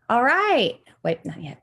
All right. Wait, not yet.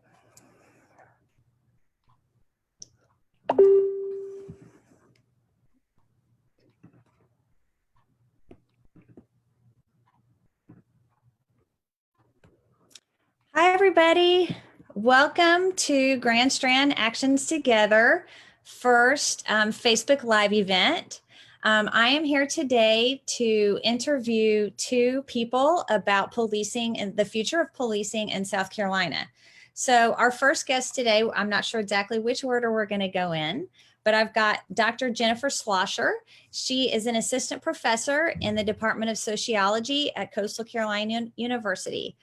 Hi, everybody. Welcome to Grand Strand Actions Together first Facebook Live event. I am here today to interview two people about policing and the future of policing in South Carolina. So our first guest today, I'm not sure exactly which order we're going to go in, but I've got Dr. Jennifer Slosher. She is an assistant professor in the Department of Sociology at Coastal Carolina University.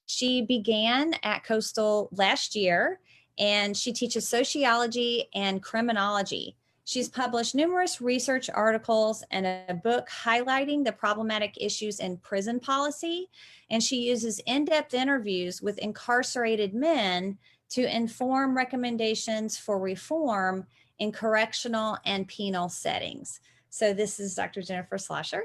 She began at Coastal last year, and she teaches sociology and criminology. She's published numerous research articles and a book highlighting the problematic issues in prison policy. And she uses in-depth interviews with incarcerated men to inform recommendations for reform in correctional and penal settings. So this is Dr. Jennifer Slosher.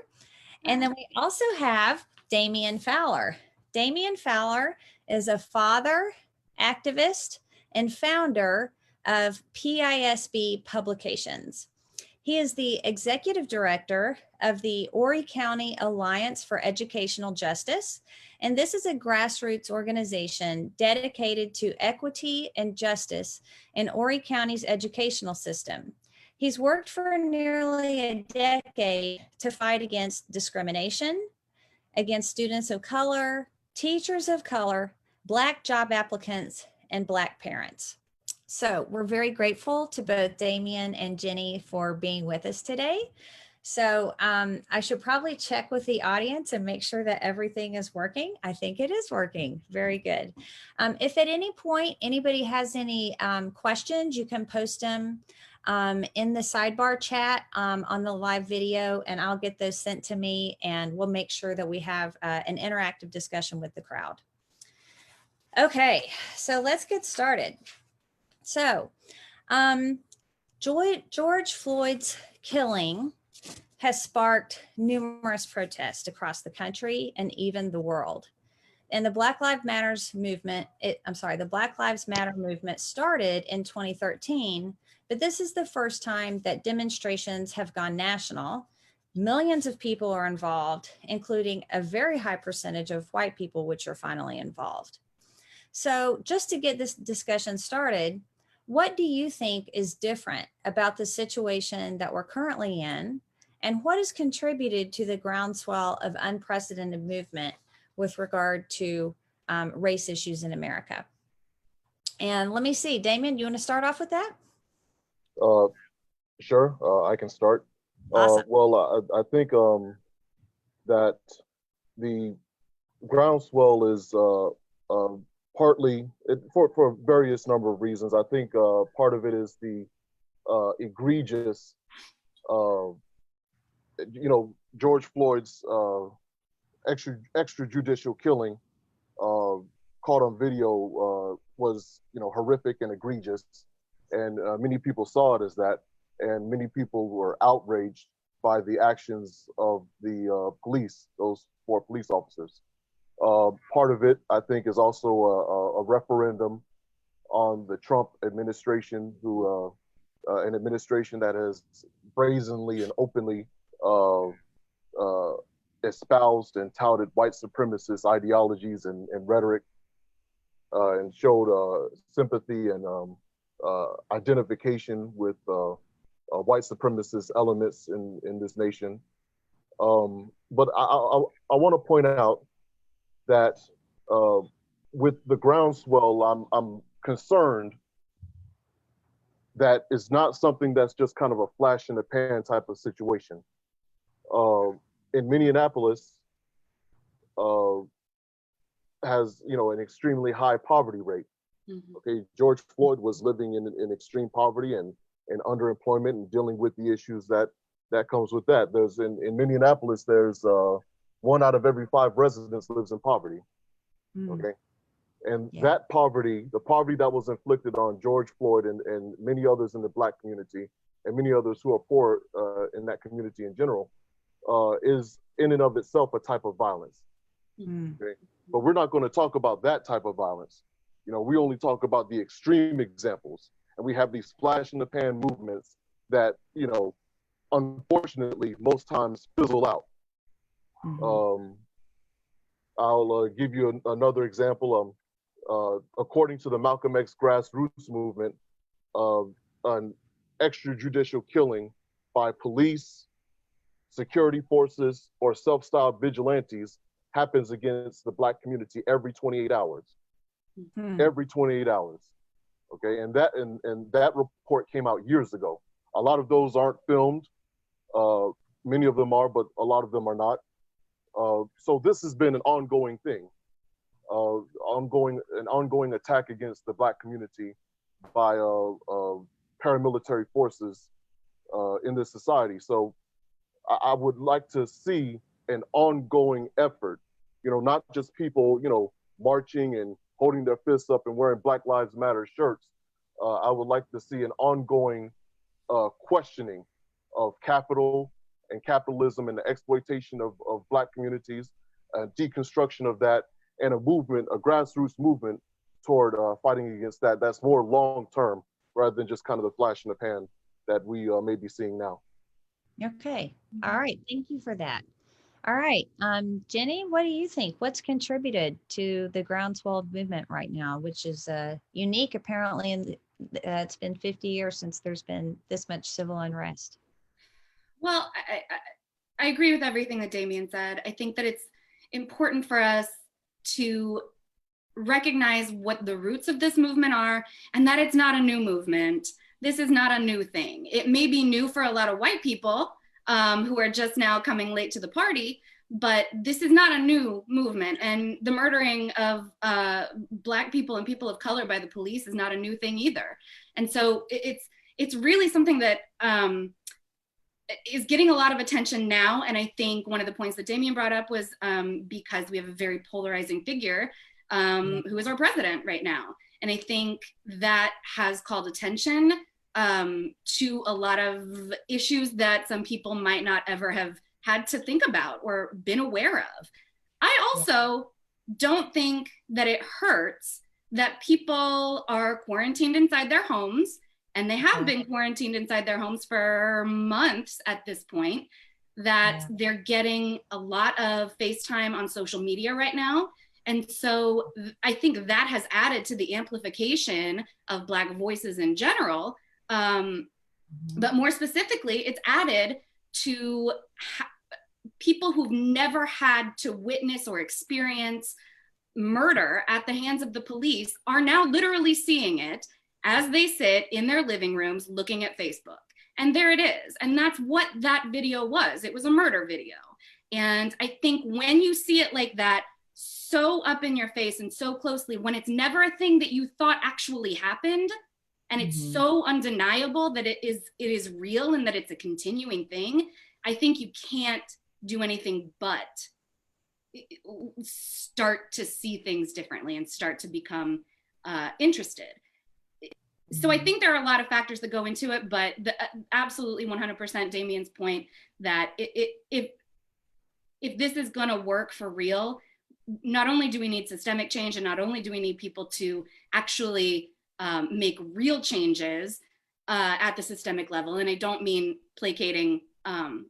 And then we also have Damien Fowler. Damien Fowler is a father, activist, and founder of PISB Publications. He is the executive director of the Horry County Alliance for Educational Justice, and this is a grassroots organization dedicated to equity and justice in Horry County's educational system. He's worked for nearly a decade to fight against discrimination, against students of color, teachers of color, Black job applicants, and Black parents. So we're very grateful to both Damien and Jenny for being with us today. So I should probably check with the audience and make sure that everything is working. I think it is working. Very good. If at any point anybody has any questions, you can post them in the sidebar chat on the live video, and I'll get those sent to me, and we'll make sure that we have an interactive discussion with the crowd. Okay, so let's get started. So George Floyd's killing has sparked numerous protests across the country and even the world. And the Black Lives Matter movement started in 2013, but this is the first time that demonstrations have gone national. Millions of people are involved, including a very high percentage of white people, which are finally involved. So just to get this discussion started, what do you think is different about the situation that we're currently in? And what has contributed to the groundswell of unprecedented movement with regard to race issues in America? And let me see, Damien, you want to start off with that? Sure, I can start. Awesome. Well, I think that the groundswell is partly for various number of reasons. I think part of it is the egregious, George Floyd's extrajudicial killing caught on video was, horrific and egregious. And many people saw it as that. And many people were outraged by the actions of the police, those 4 police officers. Part of it, I think, is also a referendum on the Trump administration, an administration that has brazenly and openly espoused and touted white supremacist ideologies and rhetoric, and showed sympathy and identification with white supremacist elements in this nation. But I want to point out that with the groundswell, I'm concerned that it's not something that's just kind of a flash in the pan type of situation. In Minneapolis, has an extremely high poverty rate. Mm-hmm. Okay, George Floyd was living in extreme poverty and underemployment and dealing with the issues that comes with that. There's in Minneapolis, there's 1 out of every 5 residents lives in poverty. Okay. And that poverty, the poverty that was inflicted on George Floyd and many others in the Black community and many others who are poor in that community in general, is in and of itself a type of violence. Okay. But we're not going to talk about that type of violence. You know, we only talk about the extreme examples, and we have these flash in the pan movements that, you know, unfortunately most times fizzle out. I'll give you another example. According to the Malcolm X grassroots movement, an extrajudicial killing by police, security forces, or self-styled vigilantes happens against the Black community every 28 hours. Every 28 hours. Okay, and that report came out years ago. A lot of those aren't filmed. Many of them are, but a lot of them are not. So this has been an ongoing thing, an ongoing attack against the Black community by paramilitary forces in this society. So I would like to see an ongoing effort, you know, not just people, you know, marching and holding their fists up and wearing Black Lives Matter shirts. I would like to see an ongoing questioning of capital and capitalism and the exploitation of Black communities, deconstruction of that, and a movement, a grassroots movement toward fighting against that. That's more long term rather than just kind of the flash in the pan that we may be seeing now. Okay. All right. Thank you for that. All right. Jenny, what do you think? What's contributed to the Groundswell movement right now, which is unique apparently, and it's been 50 years since there's been this much civil unrest? Well, I agree with everything that Damien said. I think that it's important for us to recognize what the roots of this movement are, and that it's not a new movement. This is not a new thing. It may be new for a lot of white people who are just now coming late to the party, but this is not a new movement. And the murdering of Black people and people of color by the police is not a new thing either. And so it's really something that is getting a lot of attention now. And I think one of the points that Damien brought up was because we have a very polarizing figure who is our president right now. And I think that has called attention to a lot of issues that some people might not ever have had to think about or been aware of. I also don't think that it hurts that people are quarantined inside their homes, and they have been quarantined inside their homes for months at this point, that they're getting a lot of FaceTime on social media right now. And so I think that has added to the amplification of Black voices in general. But more specifically, it's added to people who've never had to witness or experience murder at the hands of the police are now literally seeing it as they sit in their living rooms looking at Facebook. And there it is. And that's what that video was. It was a murder video. And I think when you see it like that, so up in your face and so closely, when it's never a thing that you thought actually happened, and it's so undeniable that it is real and that it's a continuing thing, I think you can't do anything but start to see things differently and start to become interested. So I think there are a lot of factors that go into it, but absolutely 100% Damien's point that if this is going to work for real, not only do we need systemic change, and not only do we need people to actually make real changes at the systemic level, and I don't mean placating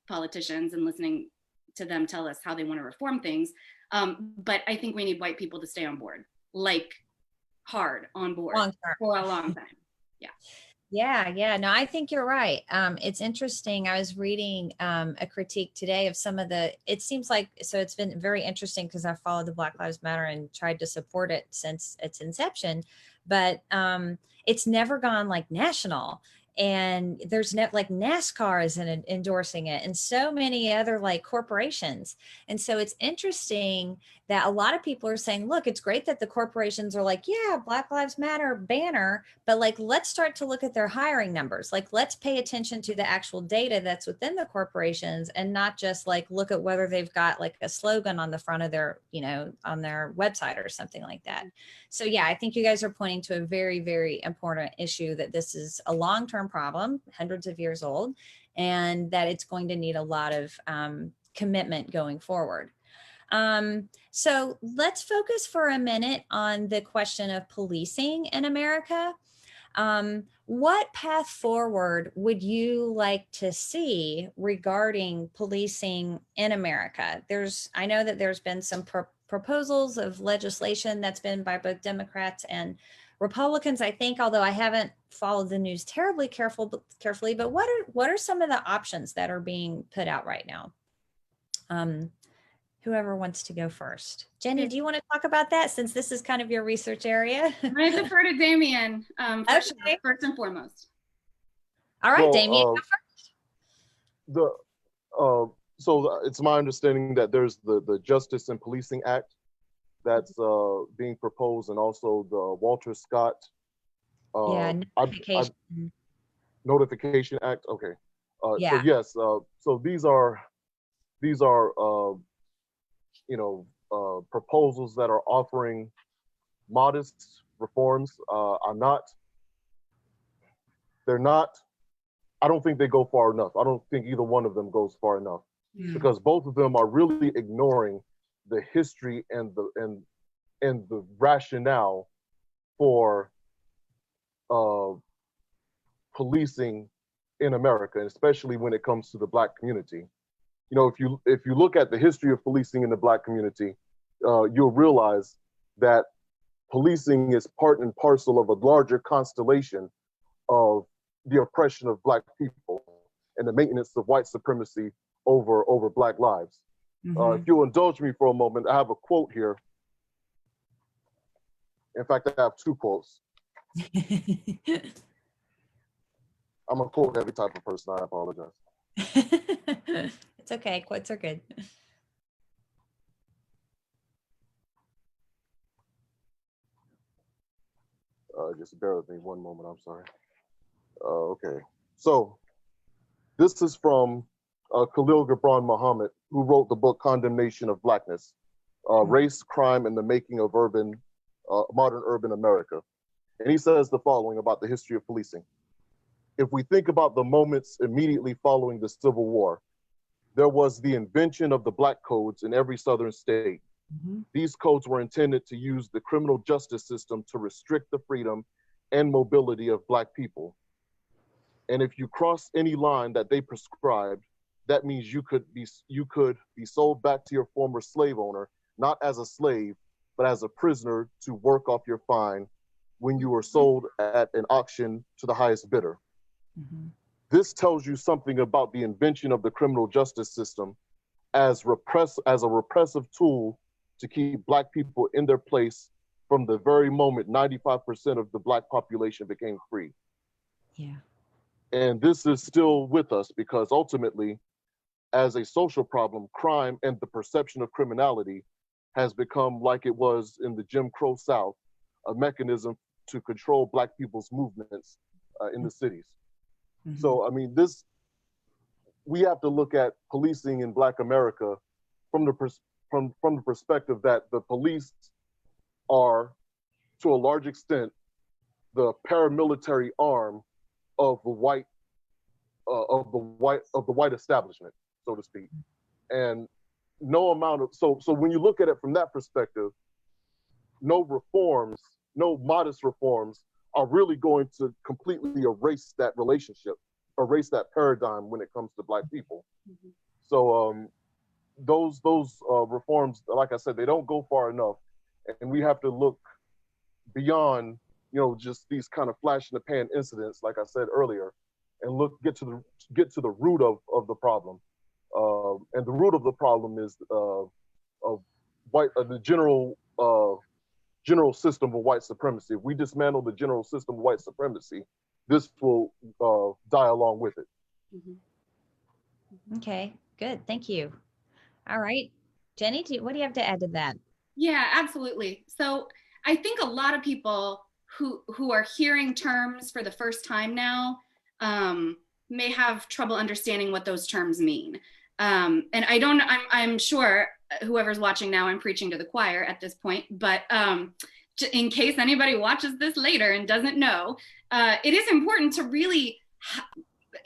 politicians and listening to them tell us how they want to reform things, but I think we need white people to stay on board, like hard on board for a long time. Yeah. No, I think you're right. It's interesting. I was reading a critique today of some of it seems like, so it's been very interesting because I followed the Black Lives Matter and tried to support it since its inception, but it's never gone like national. And there's like NASCAR is endorsing it, and so many other like corporations. And so it's interesting that a lot of people are saying, look, it's great that the corporations are like, yeah, Black Lives Matter banner, but like, let's start to look at their hiring numbers. Like, let's pay attention to the actual data that's within the corporations, and not just like look at whether they've got like a slogan on the front of their, on their website or something like that. So yeah, I think you guys are pointing to a very, very important issue, that this is a long-term problem, hundreds of years old, and that it's going to need a lot of commitment going forward. So let's focus for a minute on the question of policing in America. What path forward would you like to see regarding policing in America? I know that there's been some proposals of legislation that's been by both Democrats and Republicans, I think, although I haven't followed the news terribly carefully, but what are some of the options that are being put out right now? Whoever wants to go first. Jenny, do you want to talk about that since this is kind of your research area? I defer to Damien first and foremost. All right, Damien, go first. So it's my understanding that there's the Justice and Policing Act that's being proposed, and also the Walter Scott notification. Notification Act. Okay. Yeah. So yes. So these are proposals that are offering modest reforms. I don't think they go far enough. I don't think either one of them goes far enough, because both of them are really ignoring the history and the rationale for policing in America, and especially when it comes to the Black community. You know, if you look at the history of policing in the Black community, you'll realize that policing is part and parcel of a larger constellation of the oppression of Black people and the maintenance of white supremacy over Black lives. If you'll indulge me for a moment, I have a quote here. In fact, I have two quotes. I'm a quote heavy type of person. I apologize. It's okay. Quotes are good. Just bear with me one moment. I'm sorry. Okay. So this is from Khalil Gibran Muhammad, who wrote the book Condemnation of Blackness, Race, Crime, and the Making of Modern Urban America. And he says the following about the history of policing. If we think about the moments immediately following the Civil War, there was the invention of the Black codes in every Southern state. These codes were intended to use the criminal justice system to restrict the freedom and mobility of Black people. And if you cross any line that they prescribed, that means you could be sold back to your former slave owner, not as a slave, but as a prisoner to work off your fine when you were sold at an auction to the highest bidder. This tells you something about the invention of the criminal justice system as a repressive tool to keep Black people in their place from the very moment 95% of the Black population became free. Yeah. And this is still with us because ultimately, as a social problem, crime and the perception of criminality has become, like it was in the Jim Crow South, a mechanism to control Black people's movements in the cities. So, I mean, we have to look at policing in Black America from the perspective that the police are, to a large extent, the paramilitary arm of the white establishment, so to speak. And so when you look at it from that perspective, no modest reforms are really going to completely erase that relationship, erase that paradigm when it comes to Black people. So those reforms, like I said, they don't go far enough, and we have to look beyond, just these kind of flash in the pan incidents, like I said earlier, and get to the root of the problem. And the root of the problem is the general system of white supremacy. If we dismantle the general system of white supremacy, this will die along with it. Okay, good. Thank you. All right. Jenny, what do you have to add to that? Yeah, absolutely. So I think a lot of people who are hearing terms for the first time now may have trouble understanding what those terms mean. And I'm sure whoever's watching now, I'm preaching to the choir at this point, but in case anybody watches this later and doesn't know, it is important to really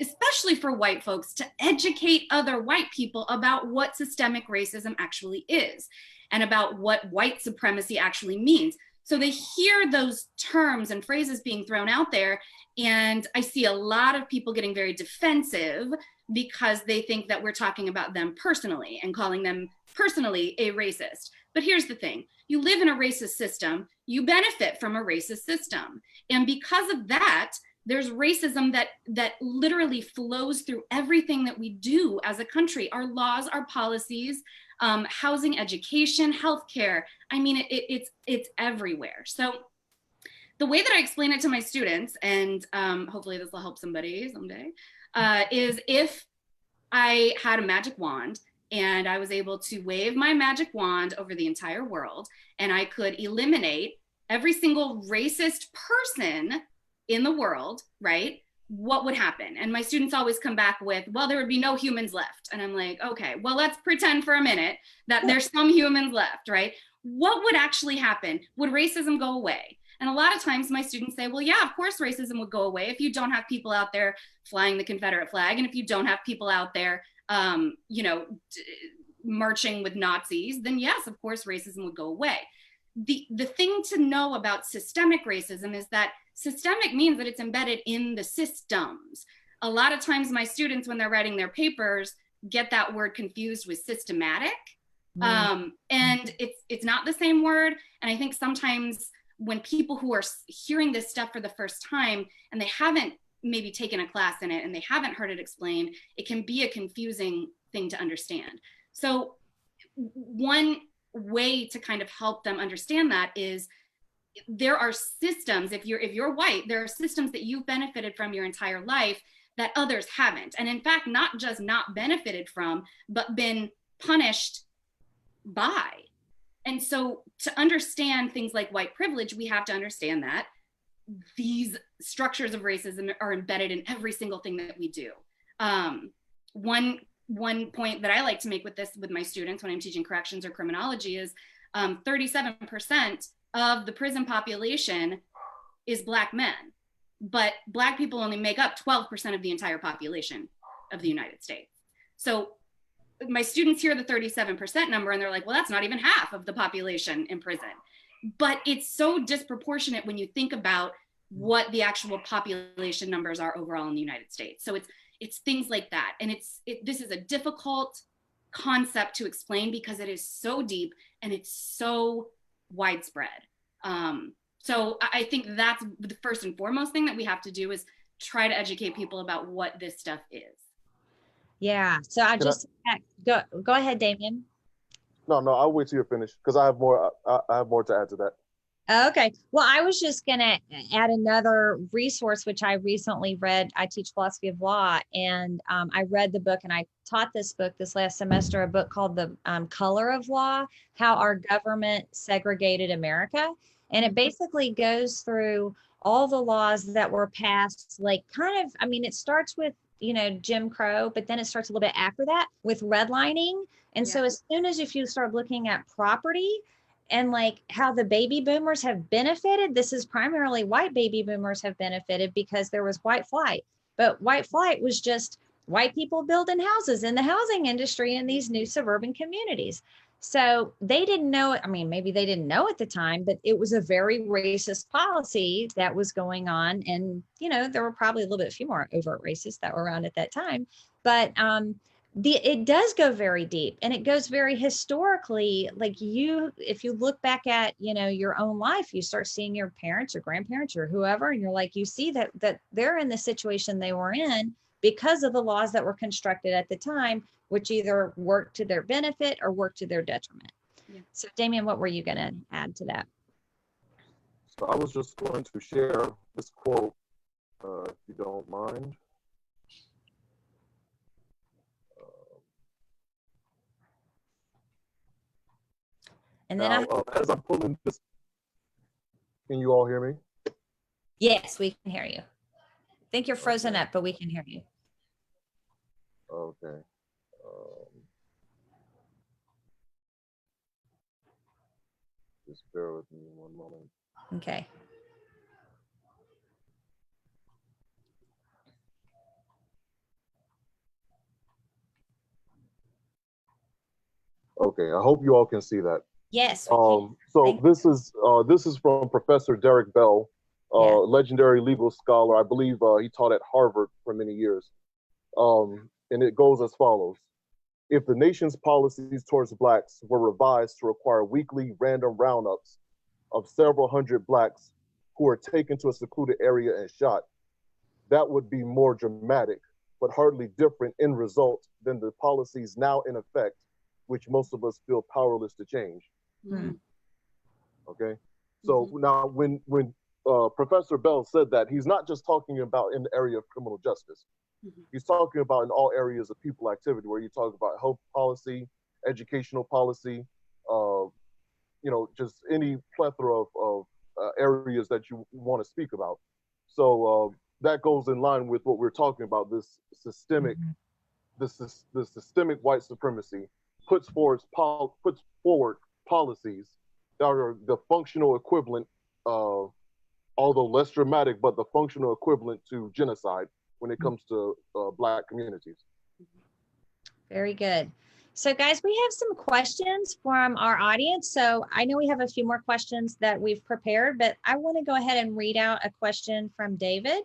especially for white folks, to educate other white people about what systemic racism actually is and about what white supremacy actually means. So they hear those terms and phrases being thrown out there, and I see a lot of people getting very defensive because they think that we're talking about them personally and calling them personally a racist. But here's the thing, you live in a racist system, you benefit from a racist system. And because of that, there's racism that literally flows through everything that we do as a country, our laws, our policies, housing, education, healthcare. I mean, it's everywhere. So the way that I explain it to my students, and hopefully this will help somebody someday, is if I had a magic wand and I was able to wave my magic wand over the entire world and I could eliminate every single racist person in the world, right? What would happen? And my students always come back with, well, there would be no humans left. And I'm like, okay, well, let's pretend for a minute that there's some humans left, right? What would actually happen? Would racism go away? And a lot of times my students say, well, yeah, of course racism would go away if you don't have people out there flying the Confederate flag, and if you don't have people out there, marching with Nazis, then yes, of course racism would go away. The thing to know about systemic racism is that systemic means that it's embedded in the systems. A lot of times my students, when they're writing their papers, get that word confused with systematic. And it's not the same word. And I think sometimes when people who are hearing this stuff for the first time and they haven't maybe taken a class in it and they haven't heard it explained, it can be a confusing thing to understand. So one way to kind of help them understand that is there are systems, if you're white, there are systems that you've benefited from your entire life that others haven't. And in fact, not just not benefited from, but been punished by. And so to understand things like white privilege, we have to understand that these structures of racism are embedded in every single thing that we do. One point that I like to make with this with my students when I'm teaching corrections or criminology is 37% of the prison population is Black men, but Black people only make up 12% of the entire population of the United States. So my students hear the 37% number and they're like, well, that's not even half of the population in prison. But it's so disproportionate when you think about what the actual population numbers are overall in the United States. So it's things like that. And this is a difficult concept to explain because it is so deep and it's so widespread. So I think that's the first and foremost thing that we have to do is try to educate people about what this stuff is. Yeah. So go ahead, Damien. No, I'll wait till you're finished because I have more. I have more to add to that. Okay. Well, I was just going to add another resource, which I recently read. I teach philosophy of law, and I read the book and I taught this book this last semester, a book called The Color of Law, How Our Government Segregated America. And it basically goes through all the laws that were passed, like it starts with, Jim Crow, but then it starts a little bit after that with redlining. And so as soon as if you start looking at property, and like how the baby boomers have benefited, this is primarily white baby boomers have benefited because there was white flight. But white flight was just white people building houses in the housing industry in these new suburban communities. So they didn't know it. I mean, maybe they didn't know at the time, but it was a very racist policy that was going on. And, there were probably a little bit few more overt racists that were around at that time. But it does go very deep, and it goes very historically. Like if you look back at, your own life, you start seeing your parents or grandparents or whoever, and you're like, you see that they're in the situation they were in because of the laws that were constructed at the time, which either worked to their benefit or worked to their detriment. Yeah. So Damien, what were you going to add to that? So I was just going to share this quote, if you don't mind. And then now, as I'm pulling this, can you all hear me? Yes, we can hear you. I think you're frozen up, but we can hear you. Okay. Just bear with me one moment. Okay. Okay, I hope you all can see that. Yes, we can. So Thank this is from Professor Derek Bell, Yeah. legendary legal scholar. I believe he taught at Harvard for many years. And it goes as follows. If the nation's policies towards blacks were revised to require weekly random roundups of several hundred blacks who are taken to a secluded area and shot, that would be more dramatic, but hardly different in result than the policies now in effect, which most of us feel powerless to change. Hmm. Okay, so now when Professor Bell said that, he's not just talking about in the area of criminal justice. He's talking about in all areas of people activity, where you talk about health policy, educational policy, you know, just any plethora of areas that you want to speak about. So that goes in line with what we're talking about. This systemic, the systemic white supremacy puts forward policies that are the functional equivalent, although less dramatic, but the functional equivalent to genocide when it comes to Black communities. Very good. So guys, we have some questions from our audience. So I know we have a few more questions that we've prepared, but I want to go ahead and read out a question from David.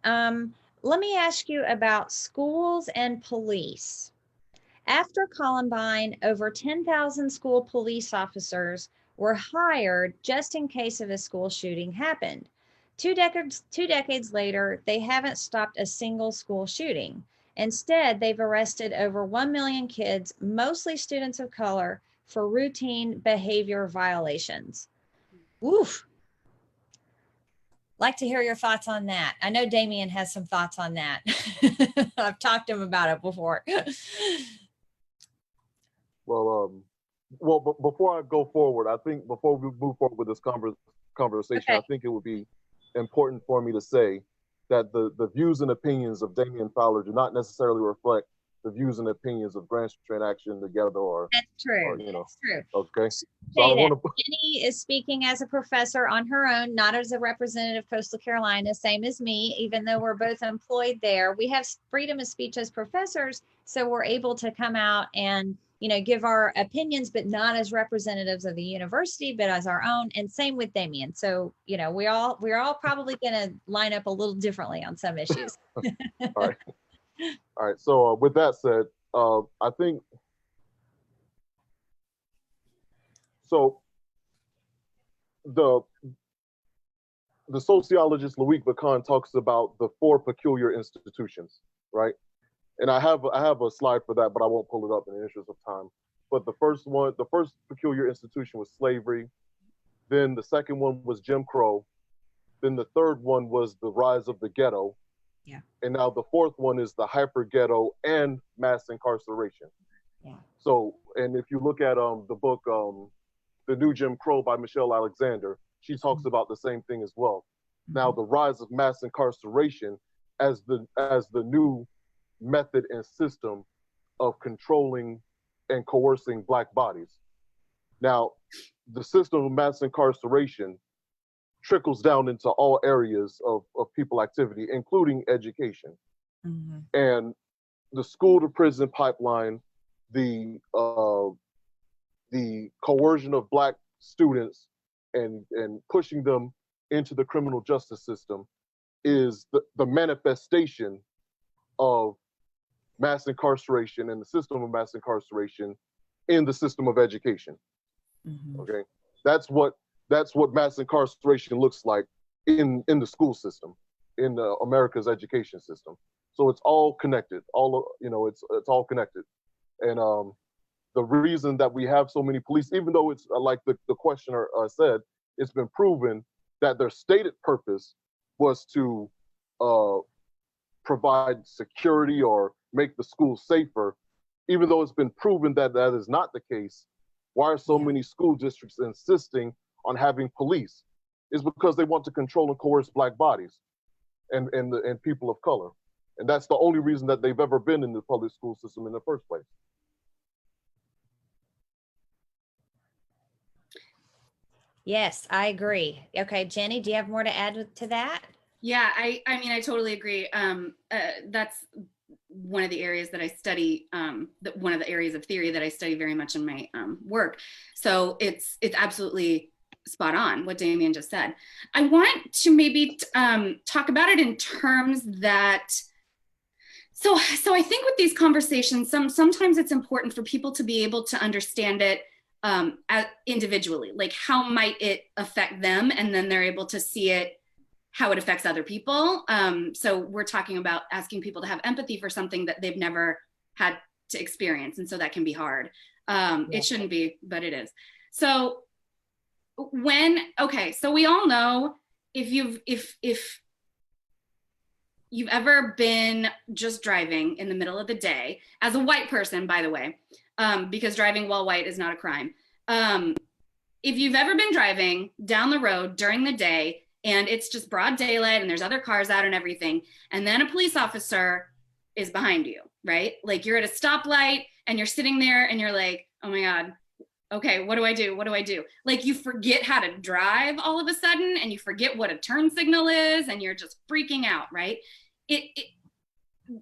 Let me ask you about schools and police. After Columbine, over 10,000 school police officers were hired just in case of a school shooting happened. Two decades later, they haven't stopped a single school shooting. Instead, they've arrested over 1 million kids, mostly students of color, for routine behavior violations. Oof. Like to hear your thoughts on that. I know Damien has some thoughts on that. I've talked to him about it before. Well, before I go forward, I think before we move forward with this conversation, Okay. I think it would be important for me to say that the views and opinions of Damien Fowler do not necessarily reflect the views and opinions of Grand Strand Action Together, or That's true. or, you know, That's true. okay. So So I want to. Jenny is speaking as a professor on her own, not as a representative of Coastal Carolina, same as me, even though we're both employed there. We have freedom of speech as professors, so we're able to come out and, you know, give our opinions, but not as representatives of the university, but as our own. And same with Damien. So, you know, we're all probably going to line up a little differently on some issues. All right. All right. So with that said, I think so. The sociologist Louis Bacan talks about the 4 peculiar institutions, right? And I have a slide for that, but I won't pull it up in the interest of time. But the first peculiar institution was slavery. Then the second one was Jim Crow. Then the third one was the rise of the ghetto. Yeah. And now the fourth one is the hyper ghetto and mass incarceration. Yeah. So, and if you look at the book, The New Jim Crow by Michelle Alexander, she talks about the same thing as well. Now, the rise of mass incarceration as the new method and system of controlling and coercing Black bodies. Now, the system of mass incarceration trickles down into all areas of people activity, including education. And the school to prison pipeline, the coercion of Black students and pushing them into the criminal justice system is the manifestation of mass incarceration and the system of mass incarceration in the system of education. Okay, that's what mass incarceration looks like in the school system, in America's education system. So it's all connected. It's all connected. And the reason that we have so many police, even though it's like the questioner said, it's been proven that their stated purpose was to provide security or make the schools safer. Even though it's been proven that that is not the case, why are so many school districts insisting on having police? Is because they want to control and coerce Black bodies and people of color. And that's the only reason that they've ever been in the public school system in the first place. Yes, I agree. Okay, Jenny, do you have more to add to that? Yeah, I mean, I totally agree. That's one of the areas that I study, one of the areas of theory that I study very much in my work. So it's absolutely spot on what Damien just said. I want to maybe talk about it in terms that, so I think with these conversations, sometimes it's important for people to be able to understand it individually, like how might it affect them, and then they're able to see it, how it affects other people. So we're talking about asking people to have empathy for something that they've never had to experience, and so that can be hard. It shouldn't be, but it is. So so we all know, if you've ever been just driving in the middle of the day, as a white person, by the way, because driving while white is not a crime. If you've ever been driving down the road during the day and it's just broad daylight and there's other cars out and everything, and then a police officer is behind you, right? Like you're at a stoplight and you're sitting there and you're like, oh my God, okay, what do I do? What do I do? Like you forget how to drive all of a sudden, and you forget what a turn signal is, and you're just freaking out, right?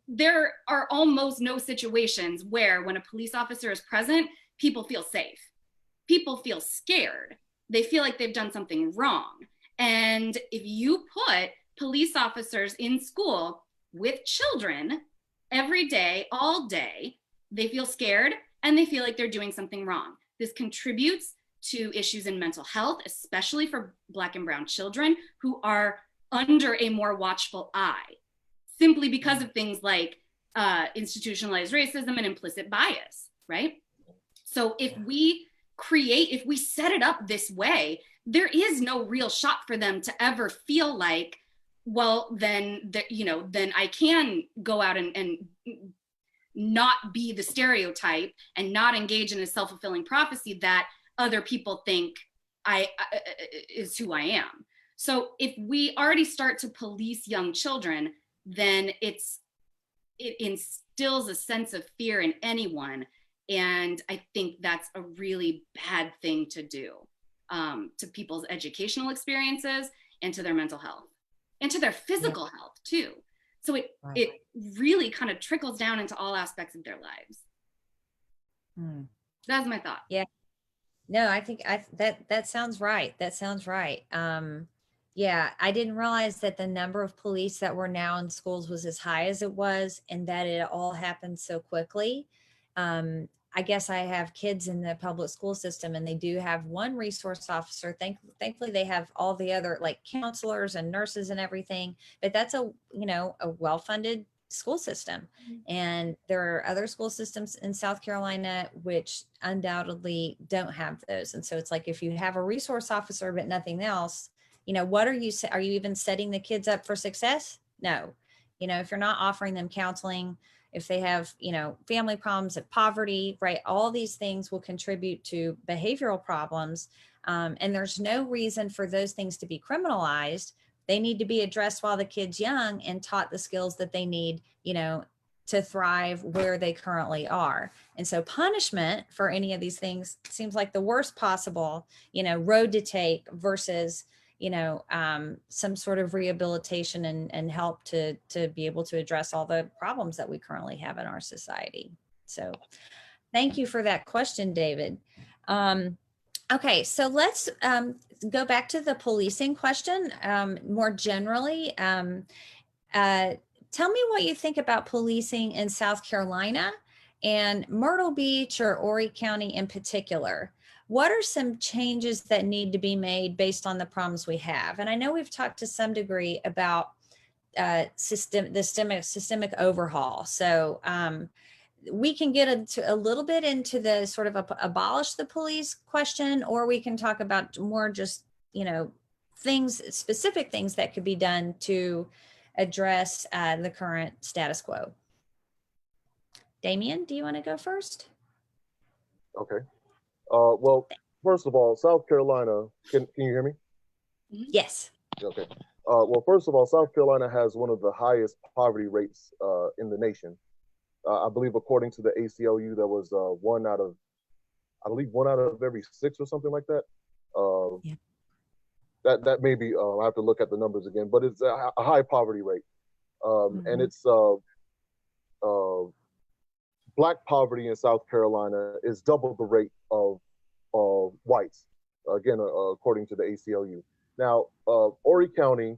There are almost no situations where when a police officer is present, people feel safe. People feel scared. They feel like they've done something wrong. And if you put police officers in school with children every day, all day, they feel scared and they feel like they're doing something wrong. This contributes to issues in mental health, especially for Black and brown children who are under a more watchful eye, simply because of things like institutionalized racism and implicit bias, right? So if we set it up this way, there is no real shot for them to ever feel like, well, then I can go out and not be the stereotype and not engage in a self-fulfilling prophecy that other people think is who I am. So if we already start to police young children, then it instills a sense of fear in anyone. And I think that's a really bad thing to do to people's educational experiences and to their mental health and to their physical health too. So it really kind of trickles down into all aspects of their lives. That's my thought. Yeah. No, I think that sounds right. That sounds right. Yeah, I didn't realize that the number of police that were now in schools was as high as it was, and that it all happened so quickly. I guess I have kids in the public school system, and they do have one resource officer. Thankfully, they have all the other like counselors and nurses and everything. But that's a well-funded school system, and there are other school systems in South Carolina which undoubtedly don't have those. And so it's like, if you have a resource officer but nothing else, what are you even setting the kids up for success? No. If you're not offering them counseling, if they have, family problems and poverty, right? All these things will contribute to behavioral problems. And there's no reason for those things to be criminalized. They need to be addressed while the kid's young and taught the skills that they need, to thrive where they currently are. And so punishment for any of these things seems like the worst possible, road to take versus, some sort of rehabilitation and help to be able to address all the problems that we currently have in our society. So thank you for that question, David. Okay, so let's go back to the policing question more generally. Tell me what you think about policing in South Carolina and Myrtle Beach or Horry County in particular. What are some changes that need to be made based on the problems we have? And I know we've talked to some degree about systemic overhaul. So we can get a little bit into the sort of abolish the police question, or we can talk about more just, specific things that could be done to address the current status quo. Damien, do you want to go first? Okay. Well, first of all, South Carolina, can you hear me? Yes. Okay. Well, first of all, South Carolina has one of the highest poverty rates in the nation. I believe according to the ACLU, there was one out of every 6 or something like that. Yeah. That may be, I have to look at the numbers again, but it's a high poverty rate. And it's Black poverty in South Carolina is double the rate of whites, again, according to the ACLU. Now, Horry County,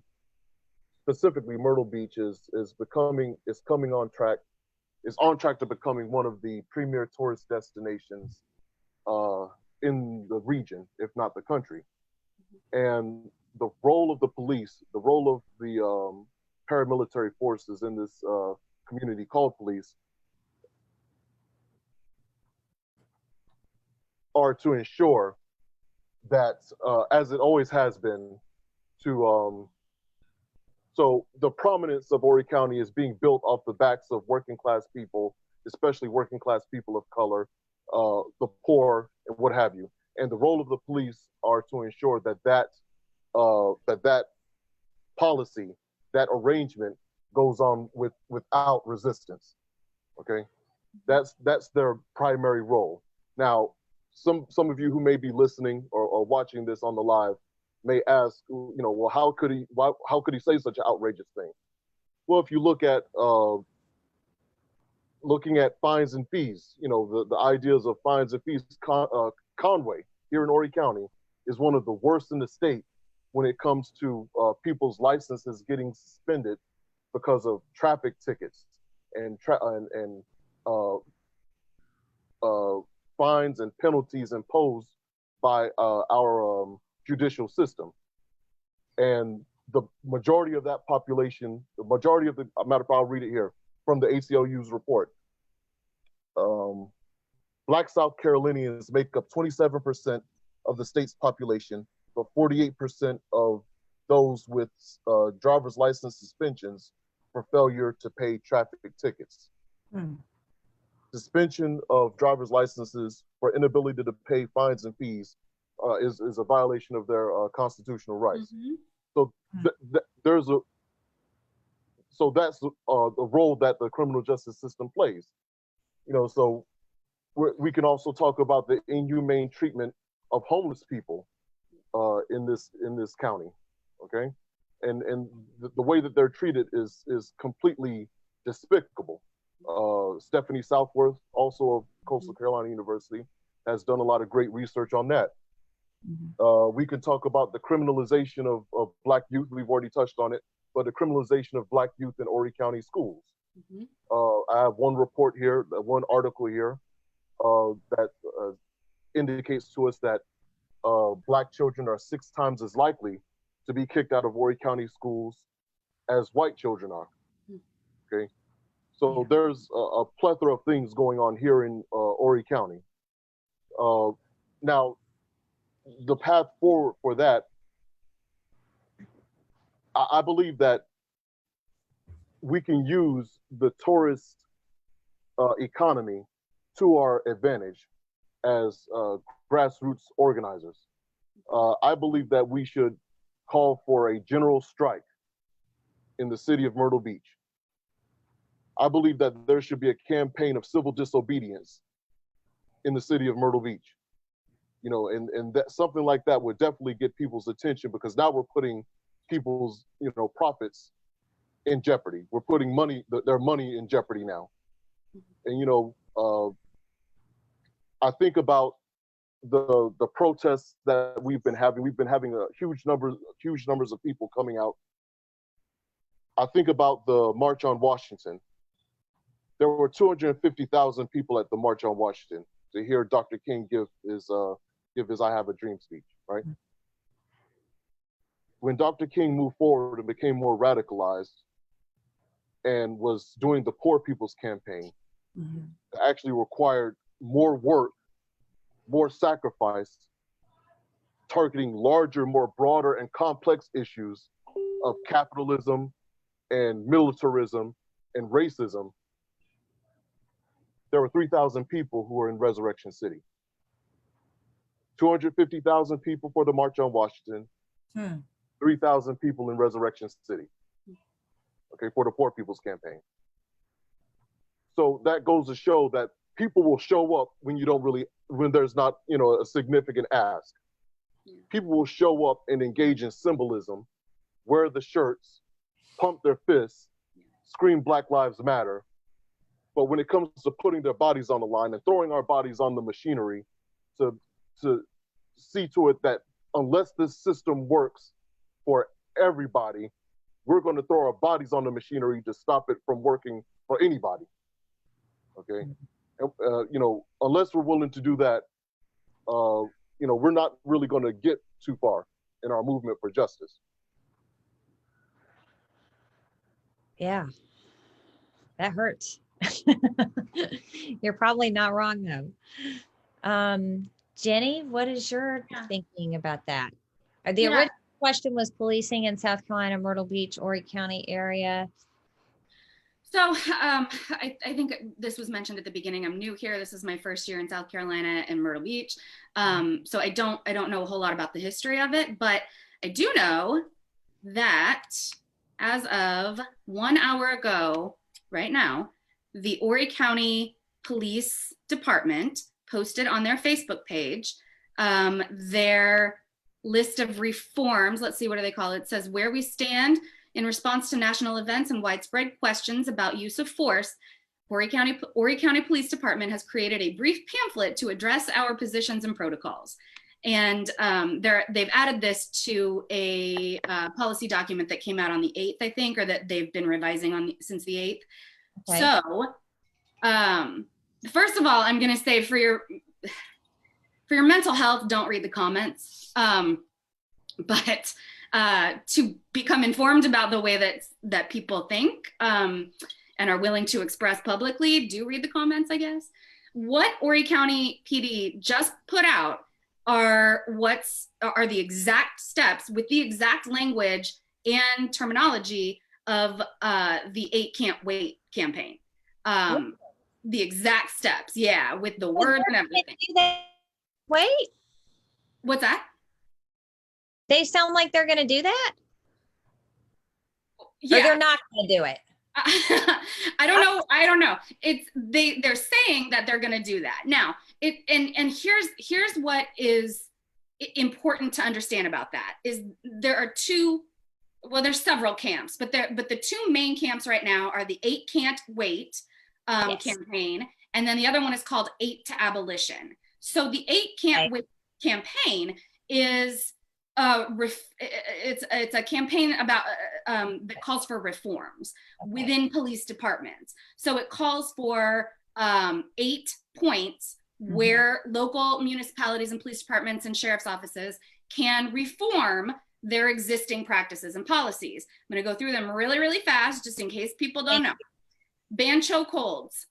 specifically Myrtle Beach, is on track to becoming one of the premier tourist destinations in the region, if not the country. And the role of the police, the role of the paramilitary forces in this community called police, are to ensure that, as it always has been, so the prominence of Horry County is being built off the backs of working class people, especially working class people of color, the poor, and what have you. And the role of the police are to ensure that that policy, that arrangement goes on without resistance. Okay, that's their primary role. Now, some of you who may be listening or watching this on the live may ask, well, how could he say such an outrageous thing? Well, if you look at looking at fines and fees, the ideas of fines and fees, Conway here in Horry County is one of the worst in the state when it comes to people's licenses getting suspended because of traffic tickets and fines and penalties imposed by our judicial system. And the majority of that population, matter of fact, I'll read it here from the ACLU's report. Black South Carolinians make up 27% of the state's population, but 48% of those with driver's license suspensions for failure to pay traffic tickets. Suspension of driver's licenses for inability to pay fines and fees is a violation of their constitutional rights. So that's the role that the criminal justice system plays. So we can also talk about the inhumane treatment of homeless people in this county. Okay, and the way that they're treated is completely despicable. Stephanie Southworth, also of Coastal Carolina University, has done a lot of great research on that. We can talk about the criminalization of Black youth. We've already touched on it, but the criminalization of Black youth in Horry County schools. I have one report here, one article here that indicates to us that Black children are 6 times as likely to be kicked out of Horry County schools as white children are. Okay, so there's a plethora of things going on here in Horry County. Now, the path forward for that, I believe that we can use the tourist economy to our advantage as grassroots organizers. I believe that we should call for a general strike in the city of Myrtle Beach. I believe that there should be a campaign of civil disobedience in the city of Myrtle Beach. And that something like that would definitely get people's attention, because now we're putting people's, profits in jeopardy. We're putting their money in jeopardy now. And, I think about the protests that we've been having. We've been having huge numbers of people coming out. I think about the March on Washington. There were 250,000 people at the March on Washington to hear Dr. King give his I Have a Dream speech, right? When Dr. King moved forward and became more radicalized and was doing the Poor People's Campaign, it actually required more work, more sacrifice, targeting larger, more broader and complex issues of capitalism and militarism and racism. There were 3,000 people who were in Resurrection City. 250,000 people for the March on Washington, 3,000 people in Resurrection City, okay, for the Poor People's Campaign. So that goes to show that people will show up when there's not, a significant ask. People will show up and engage in symbolism, wear the shirts, pump their fists, scream Black Lives Matter, But when it comes to putting their bodies on the line and throwing our bodies on the machinery to see to it that unless this system works for everybody, we're going to throw our bodies on the machinery to stop it from working for anybody. Okay, unless we're willing to do that, we're not really going to get too far in our movement for justice. Yeah, that hurts. You're probably not wrong though. Jenny, what is your thinking about that? The original question was policing in South Carolina, Myrtle Beach, Horry County area. So I think this was mentioned at the beginning. I'm new here. This is my first year in South Carolina and Myrtle Beach. So I don't know a whole lot about the history of it, but I do know that as of 1 hour ago, right now, the Horry County Police Department posted on their Facebook page their list of reforms. Let's see, what do they call it? It says, where we stand in response to national events and widespread questions about use of force, Horry County Police Department has created a brief pamphlet to address our positions and protocols. And they've added this to a policy document that came out on the 8th, I think, or that they've been revising on since the 8th. Okay. So, first of all, I'm going to say for your mental health, don't read the comments. But to become informed about the way that people think and are willing to express publicly, do read the comments, I guess. What Horry County PD just put out are the exact steps with the exact language and terminology of the 8 Can't Wait campaign. The exact steps, yeah, with the words and everything. Wait. What's that? They sound like they're going to do that? Yeah. Or they're not going to do it? I don't know. They're saying that they're going to do that. Now, here's what is important to understand about that is there's several camps, but the two main camps right now are the 8 Can't Wait campaign, and then the other one is called 8 to Abolition. So the 8 Can't Wait campaign is it's a campaign about that calls for reforms within police departments. So it calls for 8 points where local municipalities and police departments and sheriff's offices can reform their existing practices and policies. I'm going to go through them really, really fast, just in case people don't know. Ban chokeholds,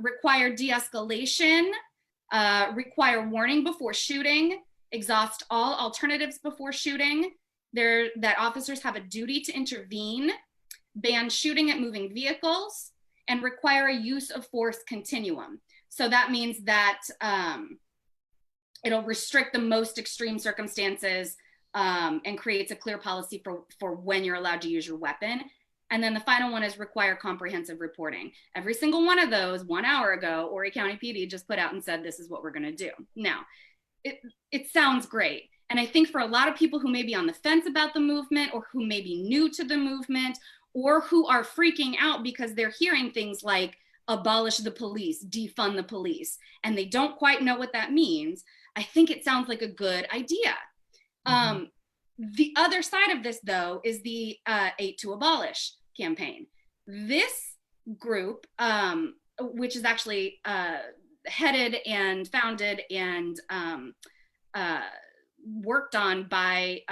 require de-escalation, require warning before shooting, exhaust all alternatives before shooting, that officers have a duty to intervene, ban shooting at moving vehicles, and require a use of force continuum. So that means that it'll restrict the most extreme circumstances and creates a clear policy for when you're allowed to use your weapon. And then the final one is require comprehensive reporting. Every single one of those, 1 hour ago, Horry County PD just put out and said, this is what we're going to do. Now, it sounds great. And I think for a lot of people who may be on the fence about the movement or who may be new to the movement or who are freaking out because they're hearing things like abolish the police, defund the police, and they don't quite know what that means, I think it sounds like a good idea. The other side of this, though, is the 8 to Abolish campaign. This group, which is actually headed and founded and worked on by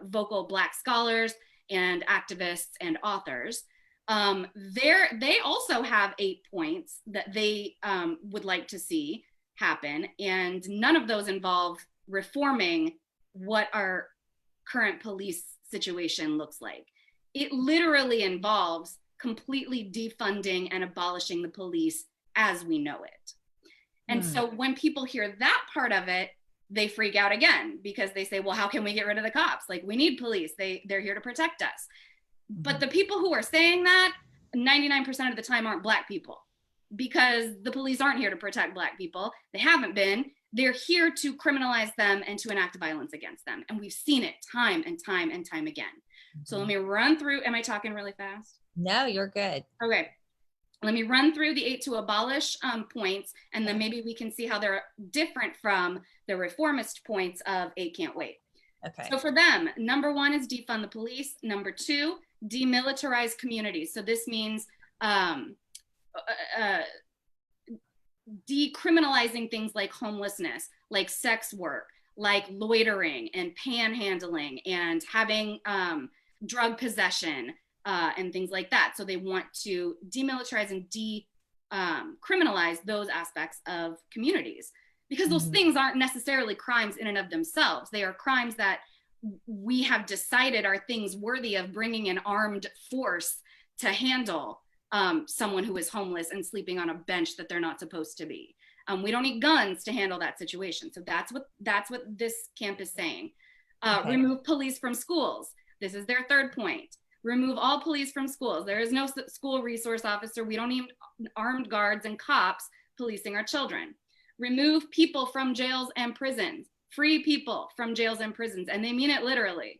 vocal Black scholars and activists and authors, they also have 8 points that they would like to see happen, and none of those involve reforming what our current police situation looks like. It literally involves completely defunding and abolishing the police as we know it. And so when people hear that part of it, they freak out again because they say, well, how can we get rid of the cops? Like, we need police. They're here to protect us. But the people who are saying that 99% of the time aren't Black people, because the police aren't here to protect Black people. They haven't been. They're here to criminalize them and to enact violence against them. And we've seen it time and time and time again. So let me run through. Am I talking really fast? No, you're good. Okay. Let me run through the 8 to abolish points, and then maybe we can see how they're different from the reformist points of 8 can't wait. Okay. So for them, number 1 is defund the police. Number 2, demilitarize communities. So this means decriminalizing things like homelessness, like sex work, like loitering and panhandling and having drug possession and things like that. So they want to demilitarize and decriminalize those aspects of communities, because those things aren't necessarily crimes in and of themselves. They are crimes that we have decided are things worthy of bringing an armed force to handle someone who is homeless and sleeping on a bench that they're not supposed to be. We don't need guns to handle that situation. So that's what this camp is saying. Okay. Remove police from schools. This is their third point. Remove all police from schools. There is no school resource officer. We don't need armed guards and cops policing our children. Remove people from jails and prisons. Free people from jails and prisons. And they mean it literally.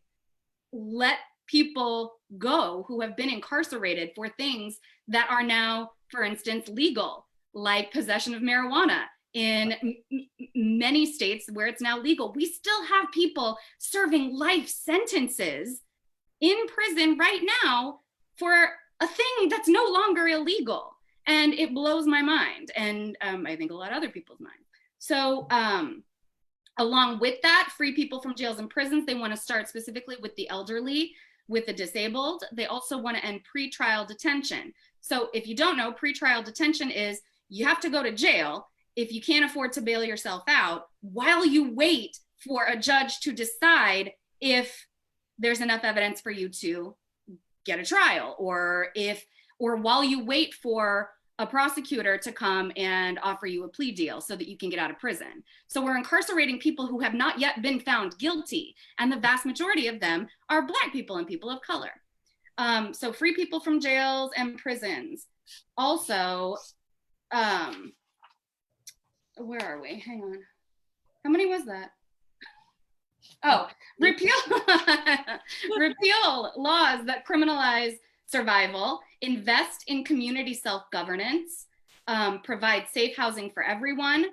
Let people go who have been incarcerated for things that are now, for instance, legal, like possession of marijuana. In many states where it's now legal, we still have people serving life sentences in prison right now for a thing that's no longer illegal. And it blows my mind. And I think a lot of other people's mind. So along with that, free people from jails and prisons. They want to start specifically with the elderly, with the disabled. They also want to end pretrial detention. So if you don't know, pretrial detention is you have to go to jail if you can't afford to bail yourself out while you wait for a judge to decide if there's enough evidence for you to get a trial, or while you wait for a prosecutor to come and offer you a plea deal so that you can get out of prison. So we're incarcerating people who have not yet been found guilty, and the vast majority of them are Black people and people of color. So free people from jails and prisons. Also, where are we? Hang on. How many was that? Oh, repeal laws that criminalize survival, invest in community self-governance, provide safe housing for everyone,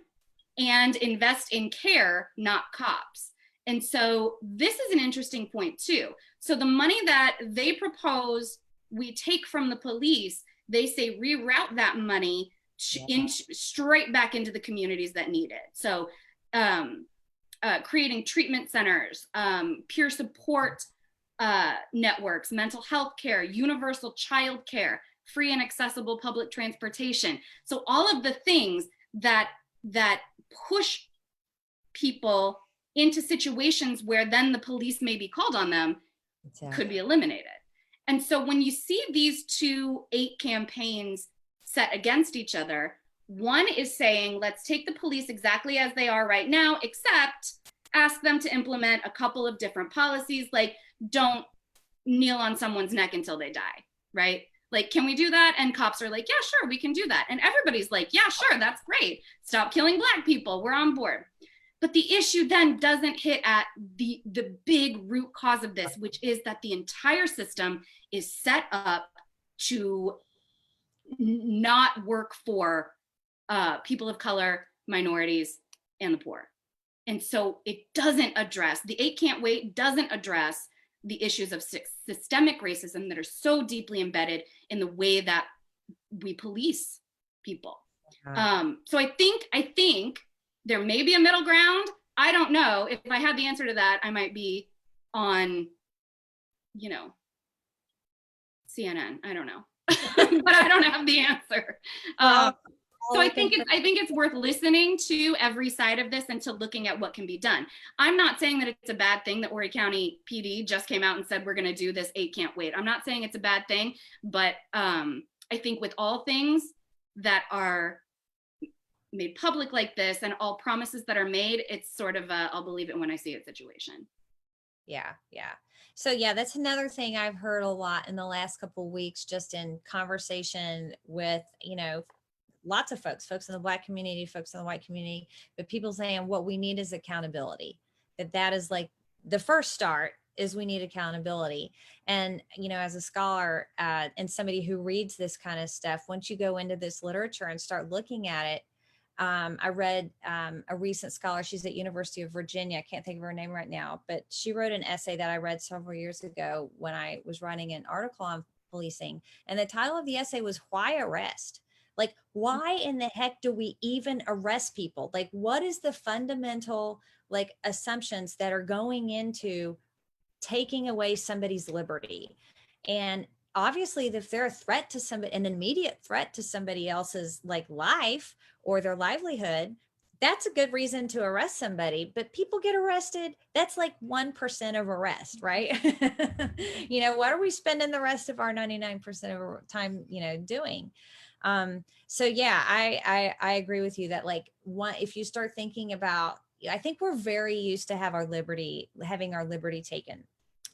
and invest in care, not cops. And so this is an interesting point too. So the money that they propose we take from the police, they say reroute that money straight back into the communities that need it. So creating treatment centers, peer support networks, mental health care, universal child care, free and accessible public transportation. So all of the things that push people into situations where then the police may be called on them could be eliminated. And so when you see these 2 8 campaigns set against each other, one is saying, let's take the police exactly as they are right now, except ask them to implement a couple of different policies, like don't kneel on someone's neck until they die, right? Like, can we do that? And cops are like, yeah, sure, we can do that. And everybody's like, yeah, sure, that's great. Stop killing Black people, we're on board. But the issue then doesn't hit at the big root cause of this, which is that the entire system is set up to not work for people of color, minorities, and the poor. And so it doesn't address, the 8 can't wait doesn't address the issues of systemic racism that are so deeply embedded in the way that we police people. So I think there may be a middle ground. I don't know. If I had the answer to that, I might be on, CNN. I don't know, but I don't have the answer. So I think it's worth listening to every side of this and to looking at what can be done. I'm not saying that it's a bad thing that Horry County PD just came out and said we're going to do this 8 can't wait. I'm not saying it's a bad thing, but I think with all things that are made public like this and all promises that are made, it's sort of a I'll believe it when I see it situation. Yeah. So yeah, that's another thing I've heard a lot in the last couple of weeks, just in conversation with, lots of folks in the Black community, folks in the white community, but people saying what we need is accountability. That is like the first start is we need accountability. And, as a scholar and somebody who reads this kind of stuff, once you go into this literature and start looking at it, I read a recent scholar, she's at University of Virginia. I can't think of her name right now, but she wrote an essay that I read several years ago when I was writing an article on policing. And the title of the essay was Why Arrest? Like, why in the heck do we even arrest people? Like, what is the fundamental assumptions that are going into taking away somebody's liberty? And obviously, if they're a threat to somebody, an immediate threat to somebody else's life or their livelihood, that's a good reason to arrest somebody. But people get arrested. That's 1% of arrest, right? What are we spending the rest of our 99% of our time, doing? So yeah, I agree with you that if you start thinking about, I think we're very used to having our liberty taken.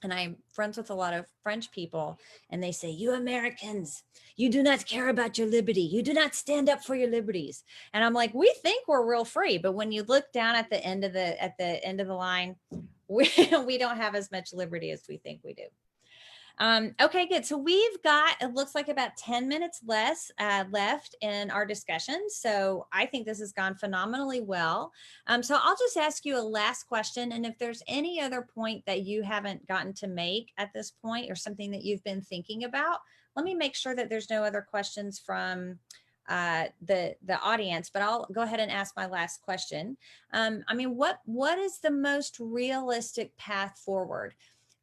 And I'm friends with a lot of French people, and they say, you Americans, you do not care about your liberty. You do not stand up for your liberties. And I'm like, we think we're real free, but when you look down at the end of the line, we don't have as much liberty as we think we do. Okay, good. So we've got, it looks like about 10 minutes left in our discussion. So I think this has gone phenomenally well. So I'll just ask you a last question. And if there's any other point that you haven't gotten to make at this point, or something that you've been thinking about, let me make sure that there's no other questions from the audience, but I'll go ahead and ask my last question. What is the most realistic path forward?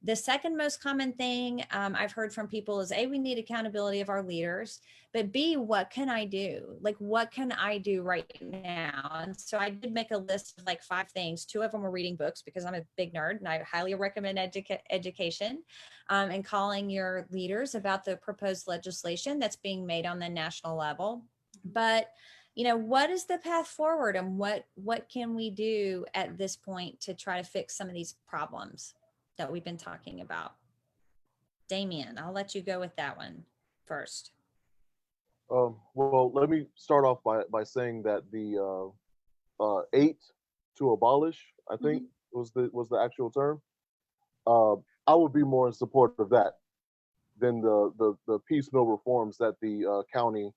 The second most common thing I've heard from people is A, we need accountability of our leaders, but B, what can I do? What can I do right now? And so I did make a list of 5 things. 2 of them were reading books, because I'm a big nerd and I highly recommend education, and calling your leaders about the proposed legislation that's being made on the national level. But what is the path forward, and what can we do at this point to try to fix some of these problems that we've been talking about? Damien, I'll let you go with that one first. Well, let me start off by saying that the 8 to abolish, I think was the actual term. I would be more in support of that than the piecemeal reforms that the county,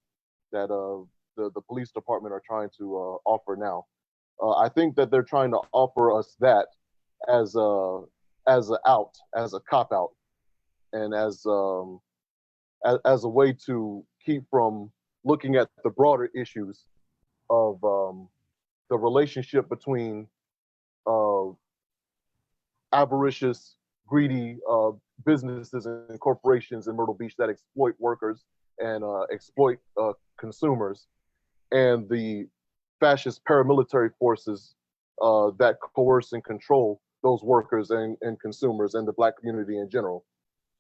that the police department are trying to offer now. I think that they're trying to offer us that as a cop out, and as a way to keep from looking at the broader issues of the relationship between avaricious, greedy businesses and corporations in Myrtle Beach that exploit workers and exploit consumers, and the fascist paramilitary forces that coerce and control those workers and consumers and the Black community in general.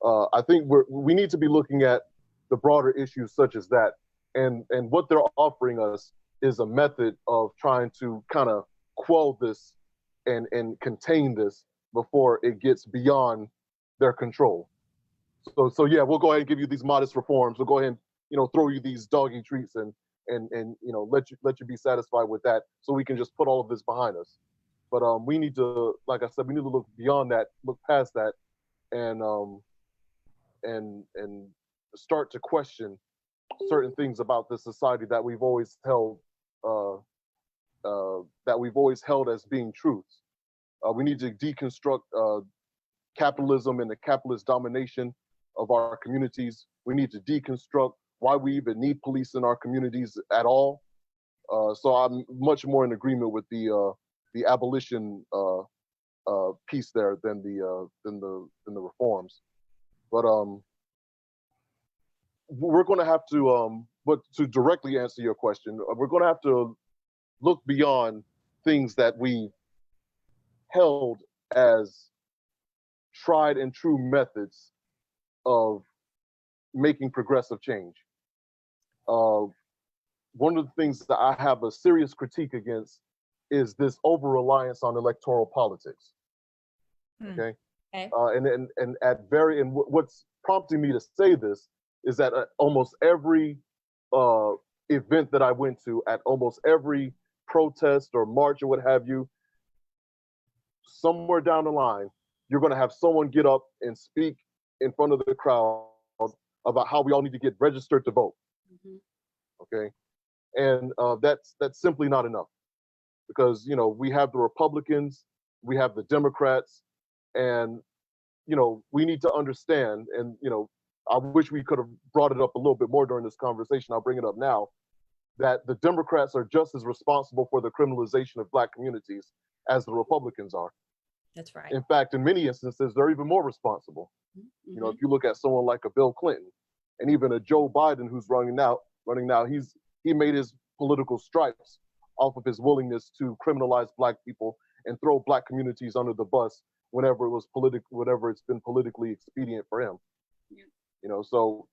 I think we need to be looking at the broader issues such as that, and what they're offering us is a method of trying to kind of quell this and contain this before it gets beyond their control. So yeah, we'll go ahead and give you these modest reforms. We'll go ahead and throw you these doggy treats and let you be satisfied with that, so we can just put all of this behind us. But we need to, like I said, we need to look beyond that, look past that, and start to question certain things about the society that we've always held as being truths. We need to deconstruct capitalism and the capitalist domination of our communities. We need to deconstruct why we even need police in our communities at all. So I'm much more in agreement with the abolition piece there than the reforms. But we're going to have to, but to directly answer your question, we're going to have to look beyond things that we held as tried and true methods of making progressive change. One of the things that I have a serious critique against is this over-reliance on electoral politics. Okay. And what's prompting me to say this is that at almost every event that I went to, at almost every protest or march or what have you, somewhere down the line, you're going to have someone get up and speak in front of the crowd about how we all need to get registered to vote. Okay, and that's simply not enough, because we have the Republicans, we have the Democrats, and we need to understand. And I wish we could have brought it up a little bit more during this conversation. I'll bring it up now, that the Democrats are just as responsible for the criminalization of Black communities as the Republicans are. That's right. In fact, in many instances, they're even more responsible. If you look at someone like a Bill Clinton and even a Joe Biden who's running now, he made his political stripes off of his willingness to criminalize Black people and throw Black communities under the bus whenever it's been politically expedient for him. So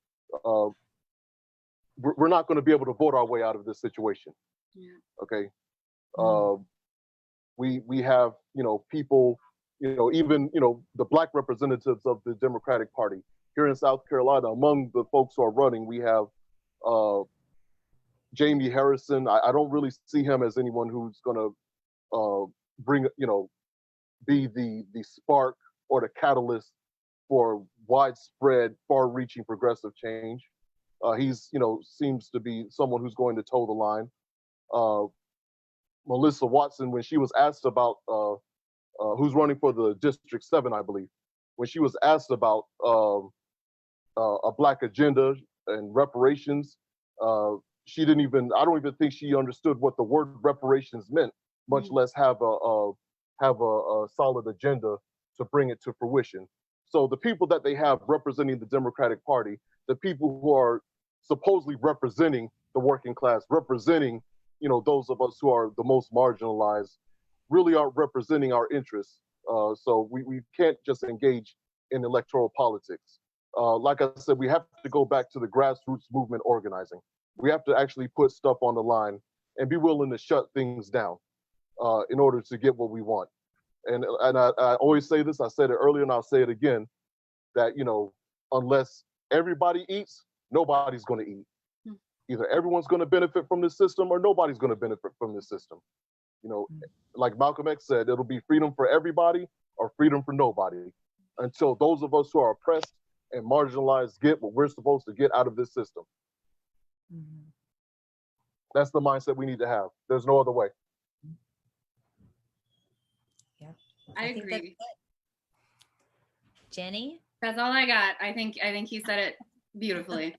we're not going to be able to vote our way out of this situation. Okay. We have people, even the Black representatives of the Democratic Party here in South Carolina. Among the folks who are running, we have Jamie Harrison. I don't really see him as anyone who's going to bring, be the spark or the catalyst for widespread, far-reaching progressive change. He's, seems to be someone who's going to toe the line. Melissa Watson, when she was asked about who's running for the District 7, I believe, when she was asked about a Black agenda and reparations, I don't even think she understood what the word reparations meant, much less have a solid agenda to bring it to fruition. So the people that they have representing the Democratic Party, the people who are supposedly representing the working class, representing those of us who are the most marginalized, really aren't representing our interests. So we can't just engage in electoral politics. Like I said, we have to go back to the grassroots movement organizing. We have to actually put stuff on the line and be willing to shut things down in order to get what we want. And I always say this, I said it earlier and I'll say it again, that unless everybody eats, nobody's going to eat. Either everyone's going to benefit from this system or nobody's going to benefit from this system. Like Malcolm X said, it'll be freedom for everybody or freedom for nobody, until those of us who are oppressed and marginalized get what we're supposed to get out of this system. That's the mindset we need to have. There's no other way. Yeah, I agree. Jenny? That's all I got. I think he said it beautifully.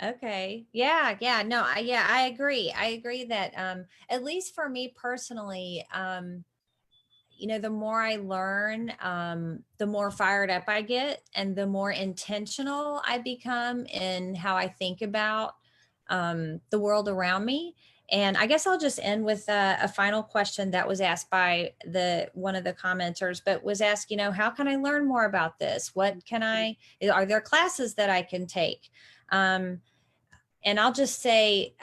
Okay. Yeah. No, I agree. I agree that at least for me personally, the more I learn, the more fired up I get and the more intentional I become in how I think about the world around me. And I guess I'll just end with a final question that was asked by one of the commenters, but was asked, how can I learn more about this? Are there classes that I can take? And I'll just say,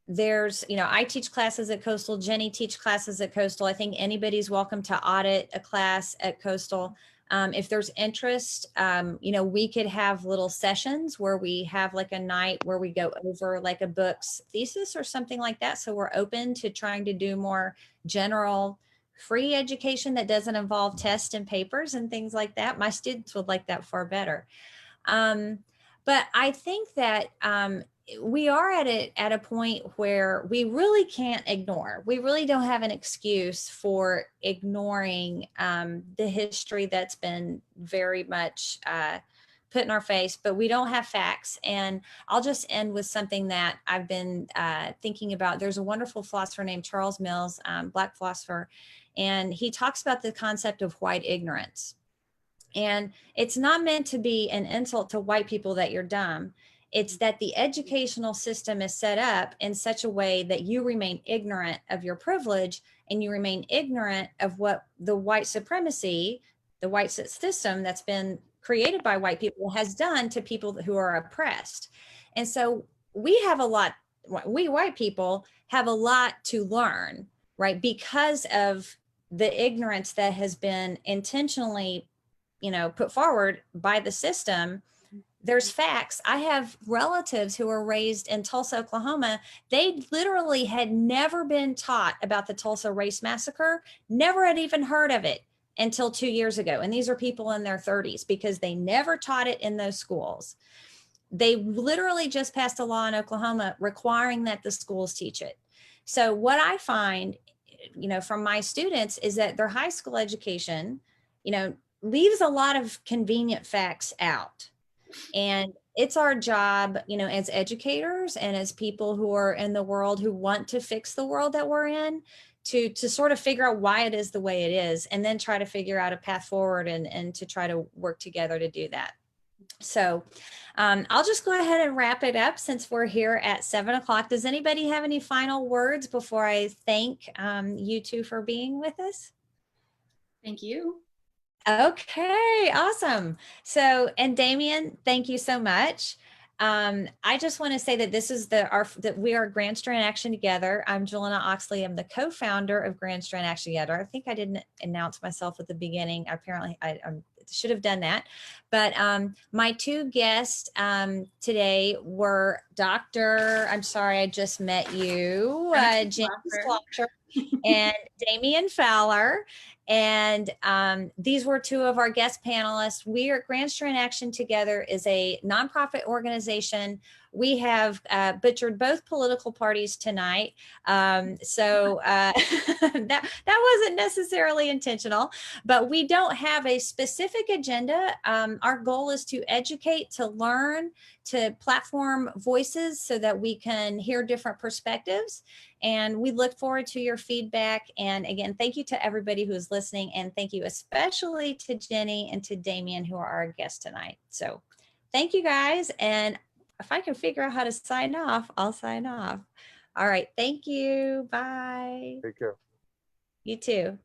there's, I teach classes at Coastal. Jenny teach classes at Coastal. I think anybody's welcome to audit a class at Coastal. If there's interest, we could have little sessions where we have like a night where we go over like a book's thesis or something like that. So we're open to trying to do more general free education that doesn't involve tests and papers and things like that. My students would like that far better. But I think that we are at a point where we really can't ignore. We really don't have an excuse for ignoring the history that's been very much put in our face, but we don't have facts. And I'll just end with something that I've been thinking about. There's a wonderful philosopher named Charles Mills, Black philosopher, and he talks about the concept of white ignorance. And it's not meant to be an insult to white people that you're dumb. It's that the educational system is set up in such a way that you remain ignorant of your privilege and you remain ignorant of what the white supremacy, the white system that's been created by white people has done to people who are oppressed. And so we white people have a lot to learn, right? Because of the ignorance that has been intentionally put forward by the system. There's facts. I have relatives who were raised in Tulsa, Oklahoma. They literally had never been taught about the Tulsa race massacre, never had even heard of it until 2 years ago. And these are people in their 30s because they never taught it in those schools. They literally just passed a law in Oklahoma requiring that the schools teach it. So what I find, from my students is that their high school education, leaves a lot of convenient facts out. And it's our job, as educators and as people who are in the world who want to fix the world that we're in, to sort of figure out why it is the way it is, and then try to figure out a path forward and to try to work together to do that. So I'll just go ahead and wrap it up since we're here at 7 o'clock. Does anybody have any final words before I thank you two for being with us? Thank you. Okay, awesome. So, and Damien, thank you so much. I just want to say that this is that we are Grand Strand Action Together. I'm Julinna Oxley. I'm the co-founder of Grand Strand Action Together. I think I didn't announce myself at the beginning. Apparently, I should have done that. But my two guests today were I'm sorry, I just met you, Jenny Slosher and Damien Fowler. And these were two of our guest panelists. We are Grand Strand Action Together is a nonprofit organization. We have butchered both political parties tonight. So that wasn't necessarily intentional, but we don't have a specific agenda. Our goal is to educate, to learn, to platform voices so that we can hear different perspectives. And we look forward to your feedback. And again, thank you to everybody who is listening. And thank you especially to Jenny and to Damien, who are our guests tonight. So thank you guys. And if I can figure out how to sign off, I'll sign off. All right. Thank you. Bye. Take care. You too.